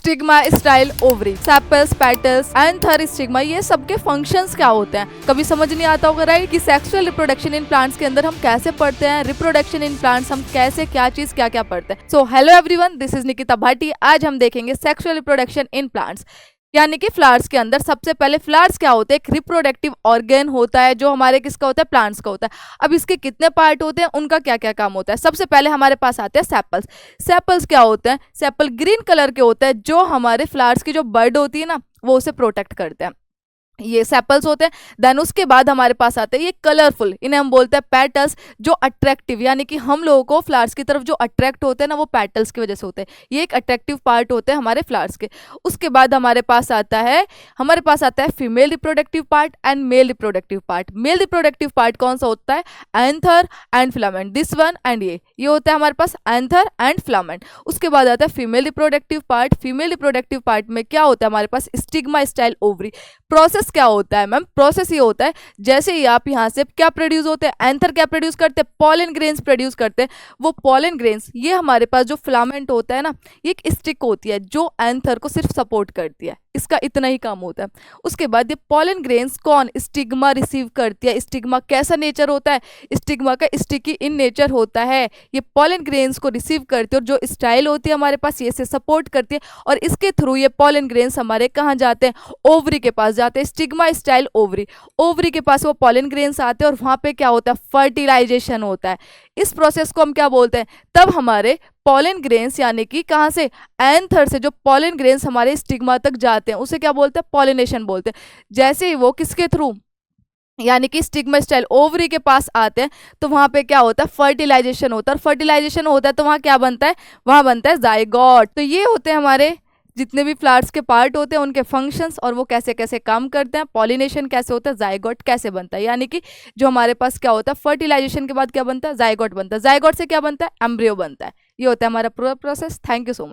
Stigma, style, ovary, sepals, petals, anther, stigma, ये सबके functions क्या होते हैं? कभी समझ नहीं आता होगा राइट कि सेक्सुअल रिप्रोडक्शन इन प्लांट्स के अंदर हम कैसे पढ़ते हैं, रिप्रोडक्शन इन प्लांट्स हम कैसे क्या चीज क्या क्या पढ़ते हैं। So hello everyone, this is Nikita Bhati. आज हम देखेंगे सेक्सुअल रिप्रोडक्शन इन प्लांट्स, यानी कि फ्लावर्स के अंदर। सबसे पहले फ्लावर्स क्या होते हैं? एक रिप्रोडक्टिव ऑर्गन होता है जो हमारे किसका होता है? प्लांट्स का होता है। अब इसके कितने पार्ट होते हैं, उनका क्या क्या काम होता है? सबसे पहले हमारे पास आते हैं सेपल्स। सेपल्स क्या होते हैं? सेपल ग्रीन कलर के होते हैं जो हमारे फ्लावर्स की जो बर्ड होती है ना, वो उसे प्रोटेक्ट करते हैं। ये सेपल्स होते हैं। देन उसके बाद हमारे पास आते हैं ये कलरफुल, इन्हें हम बोलते हैं पेटल्स, जो अट्रैक्टिव, यानी कि हम लोगों को फ्लावर्स की तरफ जो अट्रैक्ट होते हैं ना, वो पेटल्स की वजह से होते हैं। ये एक अट्रैक्टिव पार्ट होते हैं हमारे फ्लावर्स के। उसके बाद हमारे पास आता है female reproductive part and male reproductive part. Male reproductive part कौन सा होता है? Anther and filament, this one and ये होता है हमारे पास एंथर एंड फिलामेंट। उसके बाद आता है female reproductive part. Female reproductive part में क्या होता है हमारे पास? Stigma, style, ovary. प्रोसेस क्या होता है मैम? प्रोसेस ये होता है जैसे ही आप यहाँ से क्या प्रोड्यूस होते हैं, एंथर क्या प्रोड्यूस करते हैं? पॉलन ग्रेन्स प्रोड्यूस करते हैं। वो पॉलन ग्रेन्स, ये हमारे पास जो फिलामेंट होता है ना, ये एक स्टिक होती है जो एंथर को सिर्फ सपोर्ट करती है। इसका इतना ही काम होता है। उसके बाद ये पॉलन ग्रेन्स कौन? स्टिग्मा रिसीव करती है। स्टिग्मा कैसा नेचर होता है? स्टिग्मा का स्टिकी इन नेचर होता है। ये पॉलन ग्रेन्स को रिसीव करती है और जो स्टाइल होती है हमारे पास, ये इसे सपोर्ट करती है और इसके थ्रू ये पॉलन ग्रेन्स हमारे कहाँ जाते हैं? ओवरी के पास जाते हैं। Stigma, style, ovary. ओवरी के पास वो पॉलन ग्रेन्स आते हैं और वहाँ पे क्या होता है? फर्टिलाइजेशन होता है। इस प्रोसेस को हम क्या बोलते हैं? तब हमारे पॉलन ग्रेन्स, यानी कि कहाँ से? एंथर से जो पॉलन ग्रेन्स हमारे स्टिग्मा तक जाते हैं, उसे क्या बोलते हैं? पॉलिनेशन बोलते हैं। जैसे ही वो किसके थ्रू, यानी कि स्टिग्मा, स्टाइल, ओवरी के पास आते हैं, तो वहां पे क्या होता है? फर्टिलाइजेशन होता है। और फर्टिलाइजेशन होता है तो वहां क्या बनता है? वहां बनता है जाइगोट। तो ये होते हैं हमारे जितने भी फ्लावर्स के पार्ट होते हैं, उनके फंक्शंस और वो कैसे कैसे काम करते हैं। पॉलिनेशन कैसे होता है, जाइगोट कैसे बनता है, यानी कि जो हमारे पास क्या होता है, फर्टिलाइजेशन के बाद क्या बनता है? जाइगोट बनता है। जाइगोट से क्या बनता है? एम्ब्रियो बनता है। ये होता है हमारा पूरा process. Thank you so much.